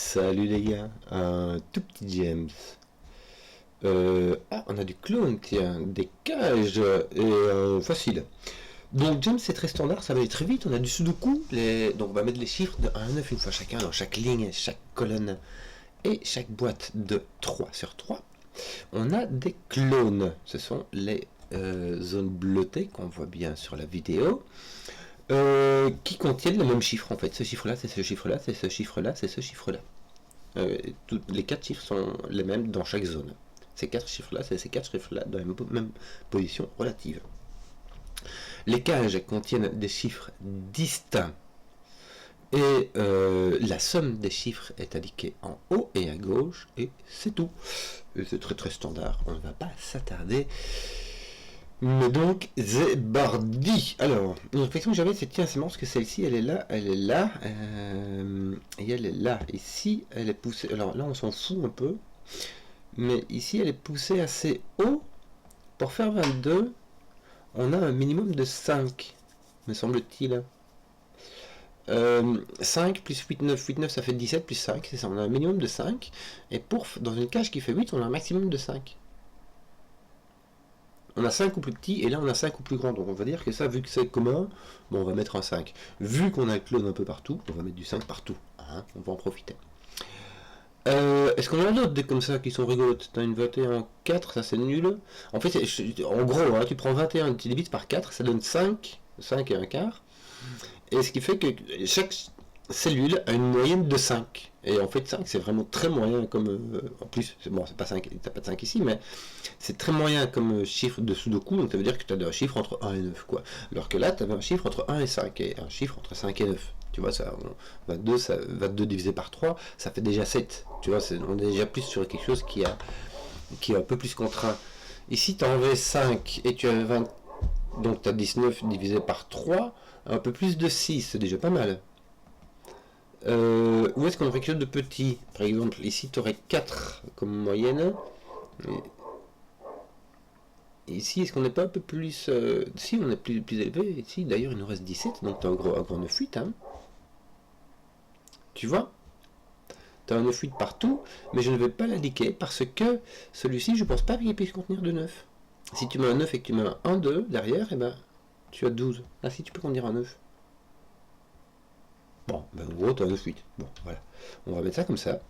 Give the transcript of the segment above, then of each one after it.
Salut les gars, un tout petit James. On a du clone, tiens, des cages, et facile. Donc James c'est très standard, ça va aller très vite, on a du sudoku, donc on va mettre les chiffres de 1 à 9 une fois chacun dans chaque ligne, chaque colonne et chaque boîte de 3 sur 3. On a des clones, ce sont les zones bleutées qu'on voit bien sur la vidéo. Qui contiennent le même chiffre en fait. Ce chiffre-là, c'est ce chiffre-là, c'est ce chiffre-là, c'est ce chiffre-là. Les 4 chiffres sont les mêmes dans chaque zone. Ces 4 chiffres-là, c'est ces 4 chiffres-là dans la même position relative. Les cages contiennent des chiffres distincts et la somme des chiffres est indiquée en haut et à gauche et c'est tout. C'est très très standard, on ne va pas s'attarder. Mais donc, Zébardi. Alors, une réflexion que j'avais, c'est tiens, c'est marrant parce que celle-ci, elle est là, et elle est là. Ici, elle est poussée. Alors là, on s'en fout un peu. Mais ici, elle est poussée assez haut. Pour faire 22, on a un minimum de 5, me semble-t-il. 5 plus 8, 9, 8, 9, ça fait 17 plus 5, c'est ça. On a un minimum de 5. Et dans une cage qui fait 8, on a un maximum de 5. On a 5 ou plus petits, et là on a 5 ou plus grands. Donc on va dire que ça, vu que c'est commun, bon, on va mettre un 5. Vu qu'on a le clone un peu partout, on va mettre du 5 partout. Hein, on va en profiter. Est-ce qu'on en a d'autres des comme ça qui sont rigolotes? T'as une 21 en 4, ça c'est nul. En fait, en gros, hein, tu prends 21, tu divises par 4, ça donne 5, 5 et un quart. Et ce qui fait que chaque cellule a une moyenne de 5. Et en fait, 5, c'est vraiment très moyen comme... en plus, bon, c'est pas 5, t'as pas de 5 ici, mais c'est très moyen comme chiffre de sudoku, donc ça veut dire que tu as un chiffre entre 1 et 9, quoi. Alors que là, tu avais un chiffre entre 1 et 5, et un chiffre entre 5 et 9. Tu vois, ça, 22 divisé par 3, ça fait déjà 7. Tu vois, on est déjà plus sur quelque chose qui est un peu plus contraint. Ici, tu as enlevé 5, et tu as 20, donc tu as 19 divisé par 3, un peu plus de 6, c'est déjà pas mal. Où est-ce qu'on aurait quelque chose de petit? Par exemple, ici, tu aurais 4 comme moyenne. Et ici, est-ce qu'on n'est pas un peu plus... si, on est plus élevé. Ici, d'ailleurs, il nous reste 17, donc tu as un gros 9-8. Hein. Tu vois? Tu as un 9-8 partout, mais je ne vais pas l'indiquer parce que celui-ci, je pense pas qu'il puisse contenir de 9. Si tu mets un 9 et que tu mets un 1-2 derrière, eh ben, tu as 12. Ah si, tu peux contenir un 9. Bon, ben en gros, tu as un 9-8. Bon, voilà. On va mettre ça comme ça.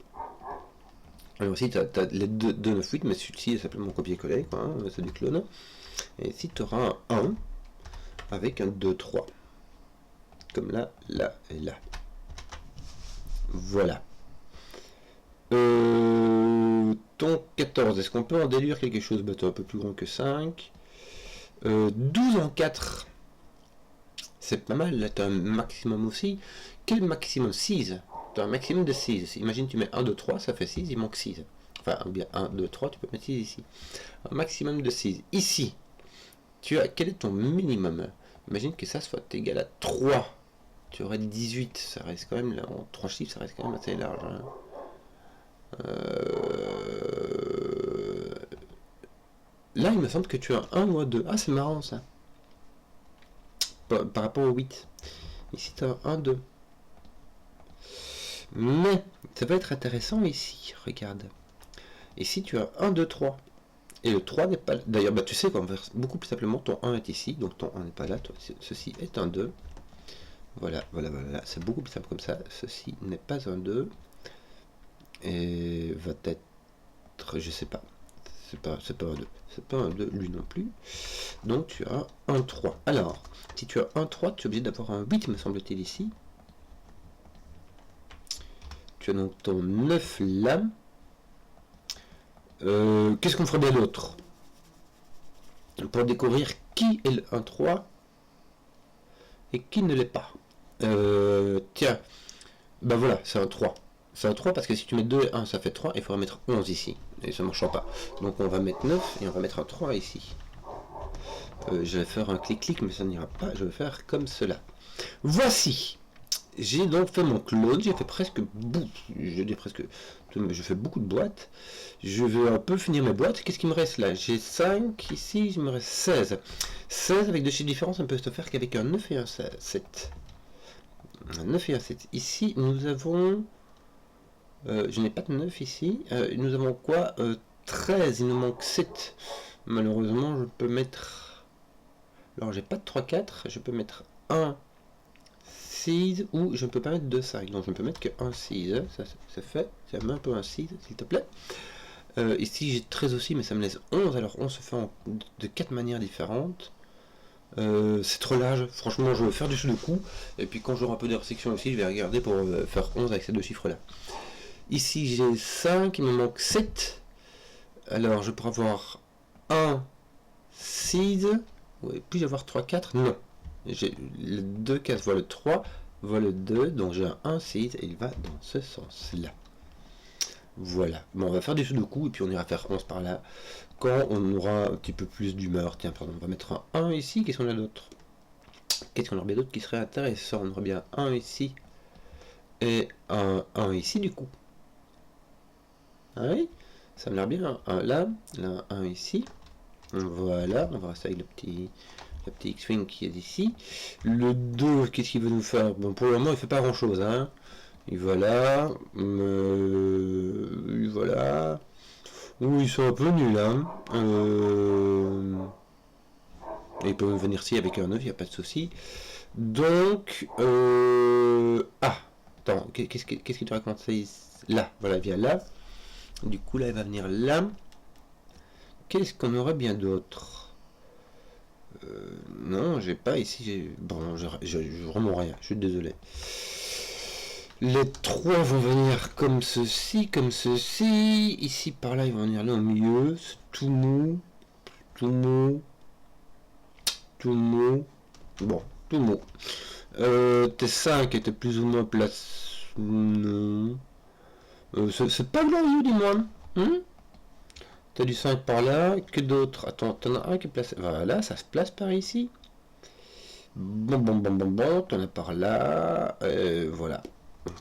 Alors ici, tu as les deux 9-8, mais celui-ci est simplement copier-coller, quoi, hein, c'est du clone. Et ici, tu auras un 1 avec un 2-3. Comme là, là et là. Voilà. Ton 14, est-ce qu'on peut en déduire quelque chose? Bah, tu es un peu plus grand que 5. 12 en 4. C'est pas mal, là tu as un maximum aussi. Quel maximum? 6. Tu as un maximum de 6. Imagine tu mets 1, 2, 3, ça fait 6, il manque 6. Enfin, bien 1, 2, 3, tu peux mettre 6 ici. Un maximum de 6. Ici, quel est ton minimum? Imagine que ça soit égal à 3. Tu aurais 18, ça reste quand même, là, en 3 chiffres, ça reste quand même assez large. Hein. Là, il me semble que tu as 1 ou un 2. Ah, c'est marrant ça. Par rapport au 8. Ici, tu as 1, 2. Mais, ça va être intéressant ici. Regarde. Ici, tu as 1, 2, 3. Et le 3 n'est pas là. D'ailleurs, bah, tu sais qu'on va faire beaucoup plus simplement. Ton 1 est ici, donc ton 1 n'est pas là. Ceci est un 2. Voilà, voilà, voilà. C'est beaucoup plus simple comme ça. Ceci n'est pas un 2. Et va être, je sais pas. C'est pas un 2. C'est pas un 2, lui non plus. Donc tu as un 3. Alors, si tu as un 3, tu es obligé d'avoir un 8, me semble-t-il, ici. Tu as donc ton 9 là. Qu'est-ce qu'on ferait bien d'autre pour découvrir qui est le 1-3 et qui ne l'est pas? Tiens, ben voilà, c'est un 3. C'est un 3 parce que si tu mets 2 et 1, ça fait 3, il faudra mettre 11 ici. Et ça ne marchera pas. Donc on va mettre 9 et on va mettre un 3 ici. Je vais faire un clic-clic, mais ça n'ira pas. Je vais faire comme cela. Voici. J'ai donc fait mon clone. J'ai fait presque... Je fais beaucoup de boîtes. Je vais un peu finir mes boîtes. Qu'est-ce qui me reste là? J'ai 5 ici. Il me reste 16. 16 avec deux chiffres différents, ça ne peut se faire qu'avec un 9 et un 7. Un 9 et un 7. Ici, nous avons... Je n'ai pas de 9 ici. Nous avons quoi 13, il nous manque 7. Malheureusement, je peux mettre... Alors, j'ai pas de 3, 4. Je peux mettre 1, 6 ou je ne peux pas mettre 2, 5. Donc, je ne peux mettre que 1, 6. Ça, c'est fait. C'est un peu un 6, s'il te plaît. Ici, j'ai 13 aussi, mais ça me laisse 11. Alors, 11 se fait de 4 manières différentes. C'est trop large. Franchement, je vais faire du sudoku. Et puis, quand j'aurai un peu de restriction aussi, je vais regarder pour faire 11 avec ces deux chiffres-là. Ici, j'ai 5. Il me manque 7. Alors, je pourrais avoir 1, 6. Ouais, puis-je avoir 3, 4? Non. J'ai le 2 cases voit le 3, voit le 2. Donc, j'ai un 1, 6 et il va dans ce sens-là. Voilà. Bon, on va faire du sudoku et puis on ira faire 11 par là. Quand on aura un petit peu plus d'humeur. Tiens, pardon, on va mettre un 1 ici. Qu'est-ce qu'on a d'autre? Qu'est-ce qu'on aurait bien d'autre qui serait intéressant? On aurait bien un ici et un 1 ici du coup. Ah oui, ça me l'air bien. Un là, un ici. Voilà, on va rester avec le petit X-Wing qui est ici. Le 2, qu'est-ce qu'il veut nous faire? Bon, pour le moment, il fait pas grand-chose, hein. Et voilà. Voilà. Oui, ils sont un peu nuls, hein. Ils peuvent venir ici avec un 9, il n'y a pas de souci. Donc, ah, attends, qu'est-ce que tu racontes ça là? Voilà, il vient là. Du coup, là, il va venir là. Qu'est-ce qu'on aurait bien d'autre? Non, j'ai pas ici. Bon, je vraiment rien. Je suis désolé. Les 3 vont venir comme ceci, comme ceci. Ici, par là, ils vont venir là au milieu. C'est tout mou. Tout mou. Tout mou. Bon, tout mou. Tes 5 étaient plus ou moins place. Non. C'est pas glorieux, dis-moi. T'as du 5 par là. Que d'autres? Attends, t'en as un qui est placé. Voilà, ça se place par ici. Bon. T'en as par là. Voilà.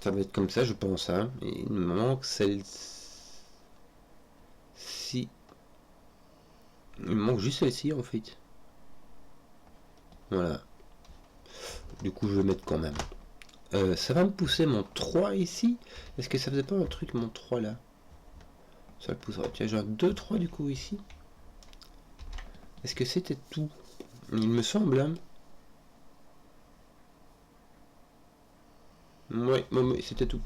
Ça va être comme ça, je pense. Hein. Et il me manque celle-ci. Il me manque juste celle-ci, en fait. Voilà. Du coup, je vais mettre quand même. Ça va me pousser mon 3 ici. Est-ce que ça faisait pas un truc, mon 3 là? Ça le poussera. Tiens, j'ai un 2, 3 du coup ici. Est-ce que c'était tout? Il me semble. Hein. Oui, c'était tout.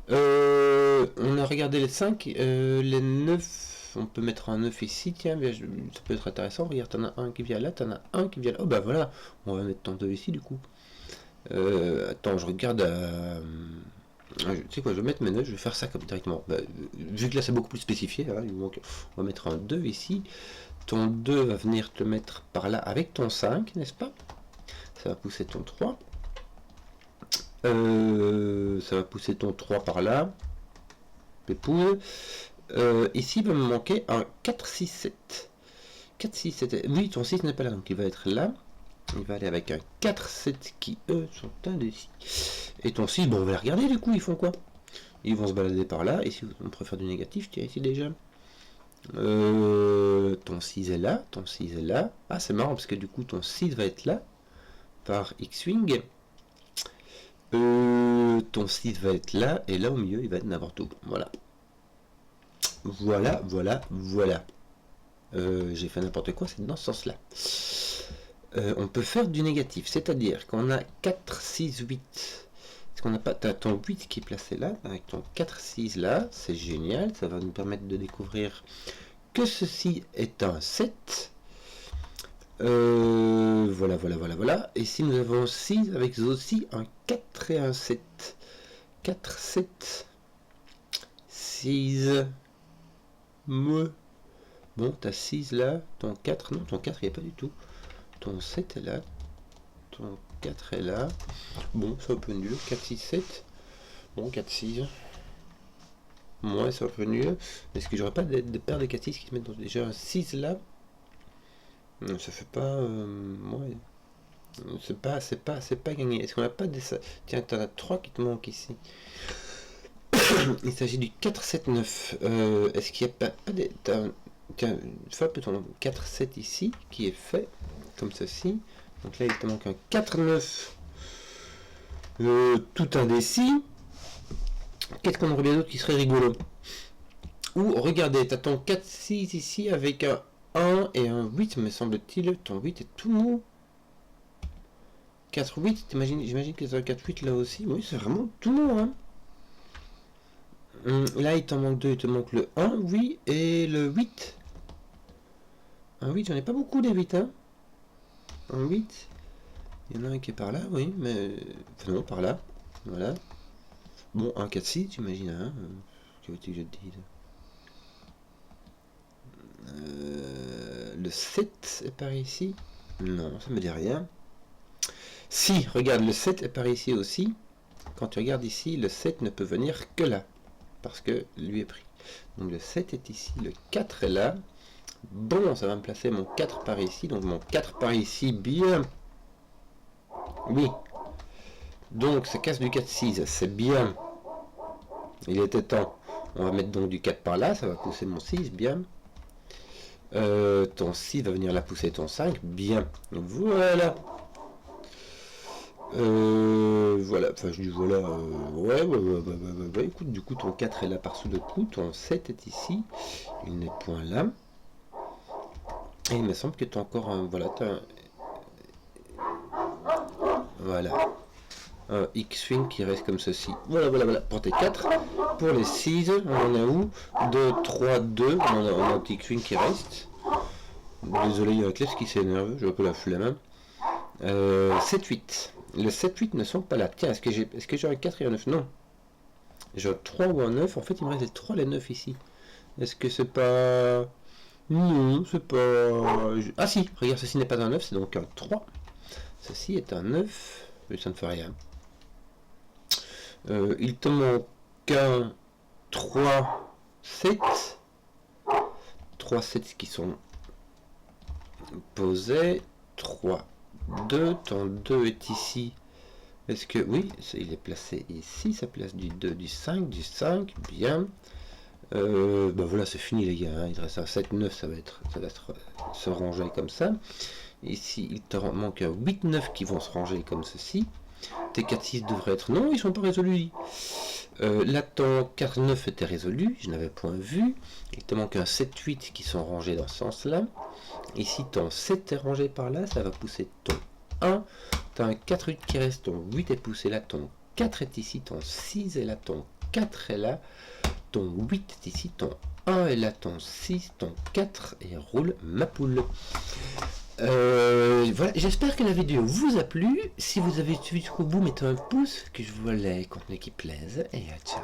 On a regardé les 5, les 9. On peut mettre un 9 ici, tiens, ça peut être intéressant. Regarde, t'en as un qui vient là, t'en as un qui vient là. Oh bah voilà, on va mettre ton 2 ici du coup. Attends, je regarde. Tu sais quoi, je vais mettre mes 9, je vais faire ça comme directement. Bah, vu que là c'est beaucoup plus spécifié, hein, donc on va mettre un 2 ici. Ton 2 va venir te mettre par là avec ton 5, n'est-ce pas? Ça va pousser ton 3. Ça va pousser ton 3 par là. Pépouze. Ici, il va me manquer un 4, 6, 7. 4, 6, 7. Oui, ton 6 n'est pas là, donc il va être là. Il va aller avec un 4, 7 qui, eux, sont indécis. Et ton 6, bon, on va les regarder, du coup, ils font quoi? Ils vont se balader par là. Et si on préfère du négatif, tiens, ici déjà. Ton 6 est là. Ton 6 est là. Ah, c'est marrant, parce que du coup, ton 6 va être là. Par X-Wing. Ton 6 va être là, et là au milieu il va être n'importe où. Voilà. Voilà. J'ai fait n'importe quoi, c'est dans ce sens-là. On peut faire du négatif, c'est-à-dire qu'on a 4, 6, 8. Est-ce qu'on n'a pas. T'as ton 8 qui est placé là, avec ton 4, 6 là, c'est génial, ça va nous permettre de découvrir que ceci est un 7. Voilà. Et si nous avons 6 avec aussi un 4 et un 7. 4, 7, 6. Bon, t'as 6 là. Ton 4, non, ton 4 il n'y a pas du tout. Ton 7 est là. Ton 4 est là. Bon, c'est un peu nul. 4, 6, 7. Bon, 4, 6. Ouais, c'est un peu nul. Est-ce que j'aurais pas de paires de 4, 6 qui se mettent dans déjà un 6 là? Non, ça fait pas. Ouais. C'est pas gagné. Est-ce qu'on a pas de ça? Tiens, t'en as 3 qui te manquent ici. Il s'agit du 4, 7, 9. Est-ce qu'il n'y a pas des. Tiens, fais un peu ton 4, 7 ici, qui est fait, comme ceci. Donc là, il te manque un 4, 9. Tout indécis. Qu'est-ce qu'on aurait bien d'autre qui serait rigolo? Ou regardez, t'as ton 4-6 ici avec un 1 et un 8, me semble-t-il. Ton 8 est tout mou. 4-8, j'imagine que c'est un 4-8 là aussi. Oui, c'est vraiment tout mou, hein. Là, il t'en manque 2, il te manque le 1, oui, et le 8. Un 8, j'en ai pas beaucoup des 8, hein. Un 8. Il y en a un qui est par là, oui, mais... Enfin non, par là. Voilà. Bon, un 4-6, j'imagine, hein. Que veux-tu que je te dise? Le 7 est par ici. Non, ça me dit rien. Si, regarde, le 7 est par ici aussi. Quand tu regardes ici, le 7 ne peut venir que là. Parce que lui est pris. Donc le 7 est ici, le 4 est là. Bon, ça va me placer mon 4 par ici. Donc mon 4 par ici, bien. Oui. Donc ça casse du 4-6, c'est bien. Il était temps. On va mettre donc du 4 par là, ça va pousser mon 6, bien. Ton 6 va venir là pousser ton 5, bien. Voilà. Voilà, enfin je dis voilà, ouais, écoute, du coup ton 4 est là par sous le coup, ton 7 est ici, il n'est point là. Et il me semble que tu as encore un, voilà, voilà, un X-Swing qui reste comme ceci. Voilà, pour tes 4. Pour les 6, on en a où? 2, 3, 2, on a un petit X-Swing qui reste. Désolé, il y a un Eclipse qui s'énerve, j'ai un peu la flemme. 7, 8. Le 7, 8 ne sont pas là. Tiens, est-ce que j'ai un 4 et un 9? Non. J'ai un 3 ou un 9. En fait, il me reste les 3, les 9 ici. Est-ce que c'est pas... Non, c'est pas... Ah si, regarde, ceci n'est pas un 9, c'est donc un 3. Ceci est un 9. Mais ça ne fait rien. Il te manque un 3, 7. 3, 7 qui sont posés. 3, 2. Ton 2 est ici. Est-ce que... Oui, il est placé ici. Ça place du 2, du 5, bien. Ben voilà, c'est fini les gars, hein. Il reste un 7, 9, ça va se ranger comme ça. Ici, il te manque un 8, 9 qui vont se ranger comme ceci. Tes 4, 6 devraient être... Non, ils sont pas résolus. Là, ton 4, 9 était résolu, je n'avais point vu. Il te manque un 7, 8 qui sont rangés dans ce sens-là. Ici, ton 7 est rangé par là, ça va pousser ton 1. Tu as un 4, 8 qui reste, ton 8 est poussé là, ton 4 est ici, ton 6 est là, ton 4 est là. Ton 8 est ici, ton 1 est là, ton 6, ton 4 et roule ma poule. Voilà, j'espère que la vidéo vous a plu. Si vous avez suivi jusqu'au bout, mettez un pouce, que je vois les contenus qui plaisent. Et ciao.